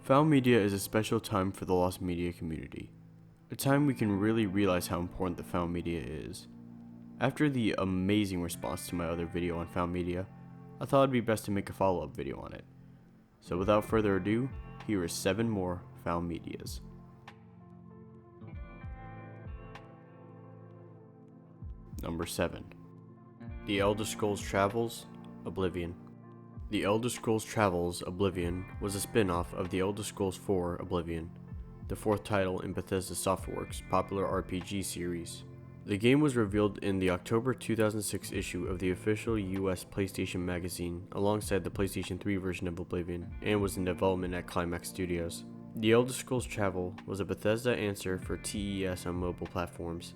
Found media is a special time for the lost media community, a time we can really realize how important the found media is. After the amazing response to my other video on found media, I thought it'd be best to make a follow-up video on it. So without further ado, here are 7 more found medias. Number 7. The Elder Scrolls Travels, Oblivion. The Elder Scrolls Travels, Oblivion was a spin-off of The Elder Scrolls IV Oblivion, the 4th title in Bethesda Softworks' popular RPG series. The game was revealed in the October 2006 issue of the official US PlayStation magazine alongside the PlayStation 3 version of Oblivion and was in development at Climax Studios. The Elder Scrolls Travel was a Bethesda answer for TES on mobile platforms.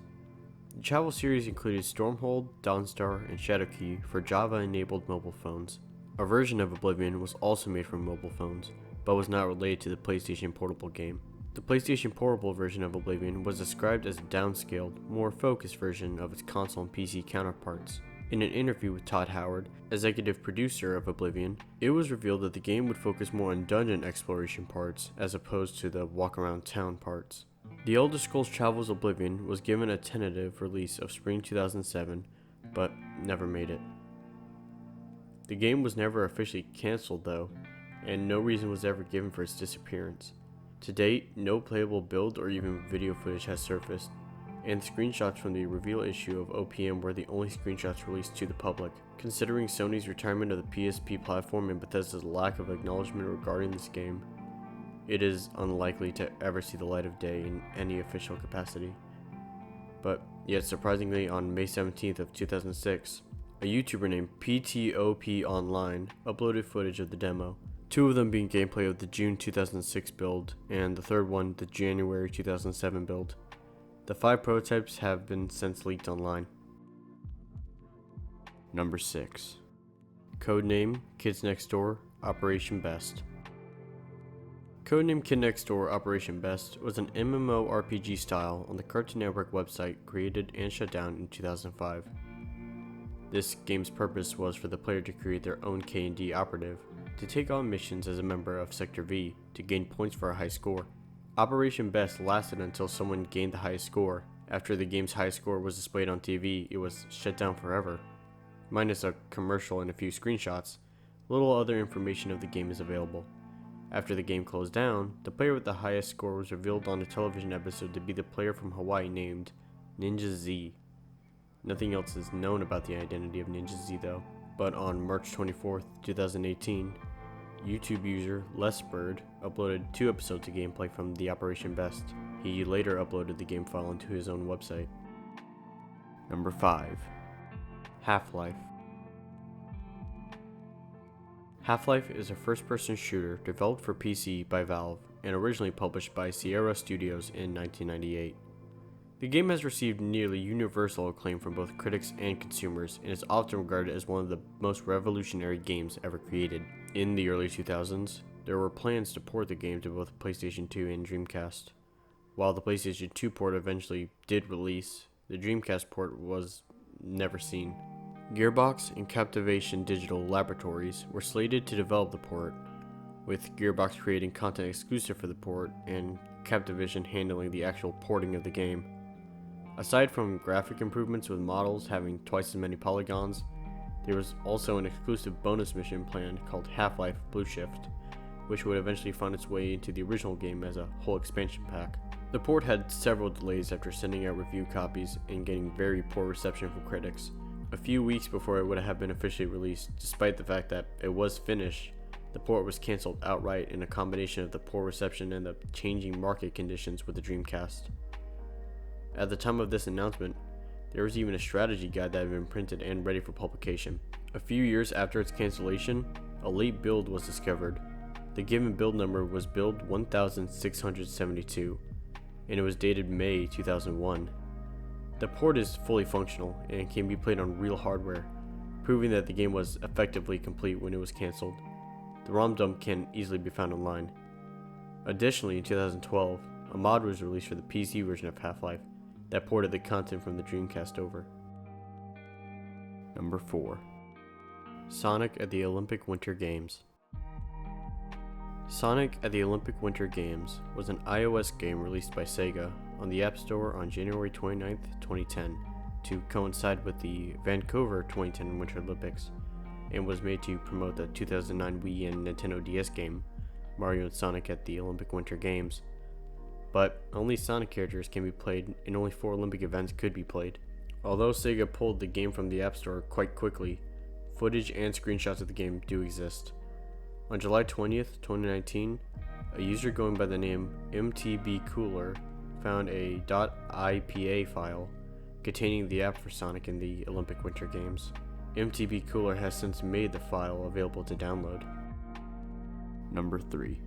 The Travel series included Stormhold, Dawnstar, and Shadowkey for Java-enabled mobile phones. A version of Oblivion was also made for mobile phones, but was not related to the PlayStation Portable game. The PlayStation Portable version of Oblivion was described as a downscaled, more focused version of its console and PC counterparts. In an interview with Todd Howard, executive producer of Oblivion, it was revealed that the game would focus more on dungeon exploration parts as opposed to the walk-around town parts. The Elder Scrolls Travels Oblivion was given a tentative release of spring 2007, but never made it. The game was never officially cancelled though, and no reason was ever given for its disappearance. To date, no playable build or even video footage has surfaced, and screenshots from the reveal issue of OPM were the only screenshots released to the public. Considering Sony's retirement of the PSP platform and Bethesda's lack of acknowledgement regarding this game, it is unlikely to ever see the light of day in any official capacity. But yet surprisingly, on May 17th of 2006, a YouTuber named PTOP Online uploaded footage of the demo, 2 of them being gameplay of the June 2006 build, and the third one the January 2007 build. The 5 prototypes have been since leaked online. Number 6. Codename Kids Next Door Operation Best. Codename Kid Next Door Operation Best was an MMORPG style on the Cartoon Network website created and shut down in 2005. This game's purpose was for the player to create their own K&D operative, to take on missions as a member of Sector V to gain points for a high score. Operation Best lasted until someone gained the highest score. After the game's high score was displayed on TV, it was shut down forever. Minus a commercial and a few screenshots, little other information of the game is available. After the game closed down, the player with the highest score was revealed on a television episode to be the player from Hawaii named Ninja Z. Nothing else is known about the identity of Ninja Z though, but on March 24th, 2018, YouTube user LessBird uploaded 2 episodes of gameplay from the Operation Best. He later uploaded the game file onto his own website. Number 5. HalfLife. HalfLife is a first-person shooter developed for PC by Valve and originally published by Sierra Studios in 1998. The game has received nearly universal acclaim from both critics and consumers and is often regarded as one of the most revolutionary games ever created. In the early 2000s, there were plans to port the game to both PlayStation 2 and Dreamcast. While the PlayStation 2 port eventually did release, the Dreamcast port was never seen. Gearbox and Captivation Digital Laboratories were slated to develop the port, with Gearbox creating content exclusive for the port and Captivation handling the actual porting of the game. Aside from graphic improvements with models having twice as many polygons, there was also an exclusive bonus mission planned called Half-Life Blue Shift, which would eventually find its way into the original game as a whole expansion pack. The port had several delays after sending out review copies and getting very poor reception from critics. A few weeks before it would have been officially released, despite the fact that it was finished, the port was cancelled outright in a combination of the poor reception and the changing market conditions with the Dreamcast. At the time of this announcement, there was even a strategy guide that had been printed and ready for publication. A few years after its cancellation, a late build was discovered. The given build number was build 1672, and it was dated May 2001. The port is fully functional and can be played on real hardware, proving that the game was effectively complete when it was cancelled. The ROM dump can easily be found online. Additionally, in 2012, a mod was released for the PC version of Half-Life that ported the content from the Dreamcast over. Number 4. Sonic at the Olympic Winter Games. Sonic at the Olympic Winter Games was an iOS game released by Sega on the App Store on January 29, 2010, to coincide with the Vancouver 2010 Winter Olympics, and was made to promote the 2009 Wii and Nintendo DS game, Mario and Sonic at the Olympic Winter Games. But only Sonic characters can be played, and only 4 Olympic events could be played. Although Sega pulled the game from the App Store quite quickly, footage and screenshots of the game do exist. On July 20th, 2019, a user going by the name MTBCooler found a .ipa file containing the app for Sonic in the Olympic Winter Games. MTBCooler has since made the file available to download. Number 3.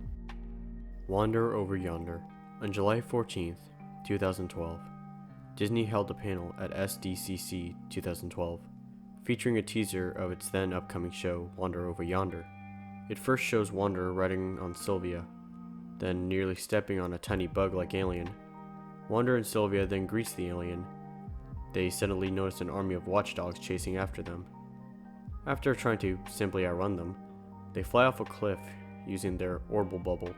Wander Over Yonder. On July 14th, 2012, Disney held a panel at SDCC 2012, featuring a teaser of its then upcoming show, Wander Over Yonder. It first shows Wander riding on Sylvia, then nearly stepping on a tiny bug-like alien. Wander and Sylvia then greets the alien. They suddenly notice an army of watchdogs chasing after them. After trying to simply outrun them, they fly off a cliff using their orbital bubble,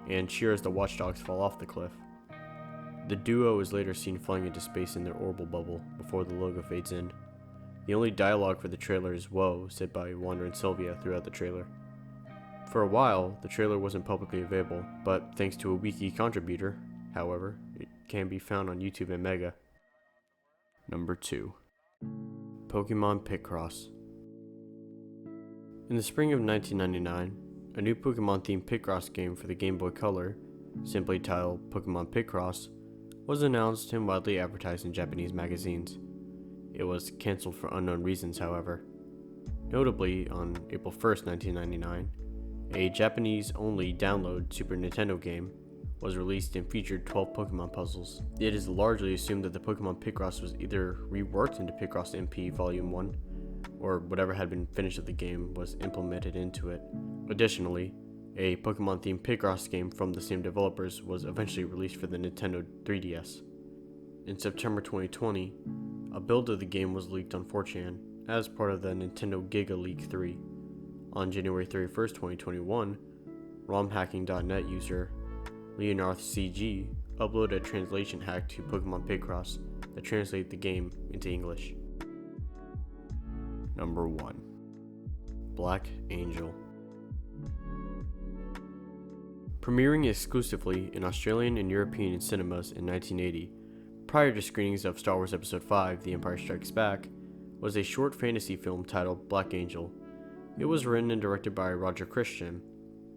and cheer as the watchdogs fall off the cliff. The duo is later seen flying into space in their orbital bubble before the logo fades in. The only dialogue for the trailer is "Whoa," said by Wander and Sylvia throughout the trailer. For a while, the trailer wasn't publicly available, but thanks to a wiki contributor, however, it can be found on YouTube and Mega. Number 2. Pokemon Picross. In the spring of 1999, a new Pokemon-themed Picross game for the Game Boy Color, simply titled Pokemon Picross, was announced and widely advertised in Japanese magazines. It was cancelled for unknown reasons, however. Notably, on April 1st, 1999, a Japanese-only download Super Nintendo game was released and featured 12 Pokemon puzzles. It is largely assumed that the Pokemon Picross was either reworked into Picross MP Volume 1, or whatever had been finished of the game was implemented into it. Additionally, a Pokemon-themed Picross game from the same developers was eventually released for the Nintendo 3DS. In September 2020, a build of the game was leaked on 4chan as part of the Nintendo Giga Leak 3. On January 31st, 2021, romhacking.net user LeonarthCG uploaded a translation hack to Pokemon Picross that translated the game into English. Number 1. Black Angel. Premiering exclusively in Australian and European cinemas in 1980, prior to screenings of Star Wars Episode V: The Empire Strikes Back, was a short fantasy film titled Black Angel. It was written and directed by Roger Christian,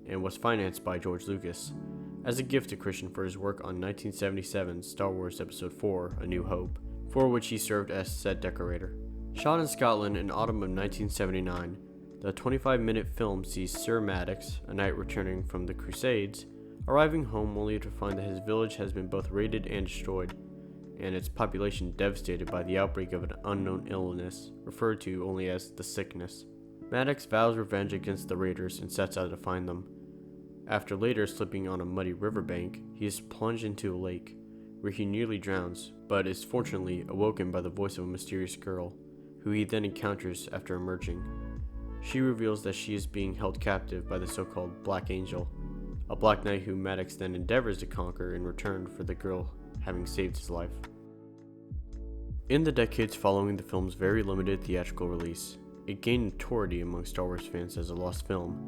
and was financed by George Lucas, as a gift to Christian for his work on 1977's Star Wars Episode IV: A New Hope, for which he served as set decorator. Shot in Scotland in autumn of 1979, the 25-minute film sees Sir Maddox, a knight returning from the Crusades, arriving home only to find that his village has been both raided and destroyed, and its population devastated by the outbreak of an unknown illness, referred to only as the Sickness. Maddox vows revenge against the raiders and sets out to find them. After later slipping on a muddy riverbank, he is plunged into a lake, where he nearly drowns, but is fortunately awoken by the voice of a mysterious girl, who he then encounters after emerging. She reveals that she is being held captive by the so-called Black Angel, a Black Knight who Maddox then endeavors to conquer in return for the girl having saved his life. In the decades following the film's very limited theatrical release, it gained notoriety among Star Wars fans as a lost film,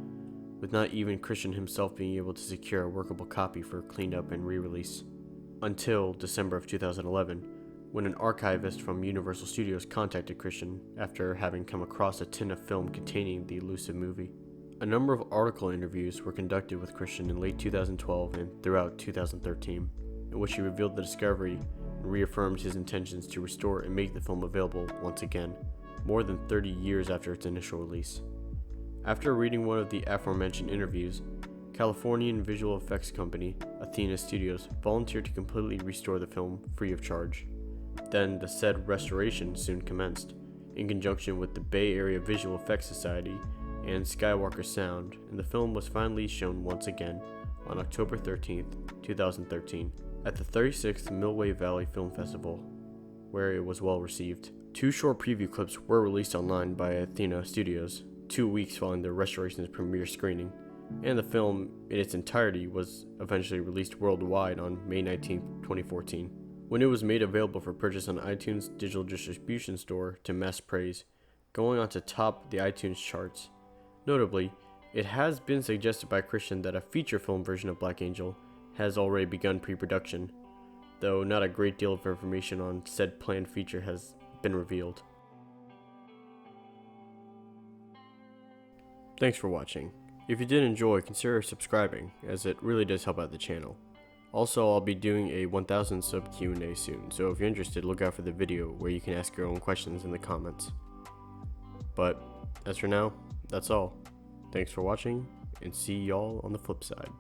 with not even Christian himself being able to secure a workable copy for cleanup and re-release. Until December of 2011, when an archivist from Universal Studios contacted Christian after having come across a tin of film containing the elusive movie. A number of article interviews were conducted with Christian in late 2012 and throughout 2013, in which he revealed the discovery and reaffirmed his intentions to restore and make the film available once again, more than 30 years after its initial release. After reading one of the aforementioned interviews, Californian visual effects company Athena Studios volunteered to completely restore the film free of charge. Then the said restoration soon commenced, in conjunction with the Bay Area Visual Effects Society and Skywalker Sound, and the film was finally shown once again on October 13th, 2013, at the 36th Millway Valley Film Festival, where it was well received. 2 short preview clips were released online by Athena Studios 2 weeks following the restoration's premiere screening, and the film in its entirety was eventually released worldwide on May 19, 2014. When it was made available for purchase on iTunes' digital distribution store to mass praise, going on to top the iTunes charts. Notably, it has been suggested by Christian that a feature film version of Black Angel has already begun pre-production, though not a great deal of information on said planned feature has been revealed. Thanks for watching. If you did enjoy, consider subscribing, as it really does help out the channel. Also, I'll be doing a 1000 sub Q&A soon, so if you're interested, look out for the video where you can ask your own questions in the comments. But as for now, that's all. Thanks for watching, and see y'all on the flip side.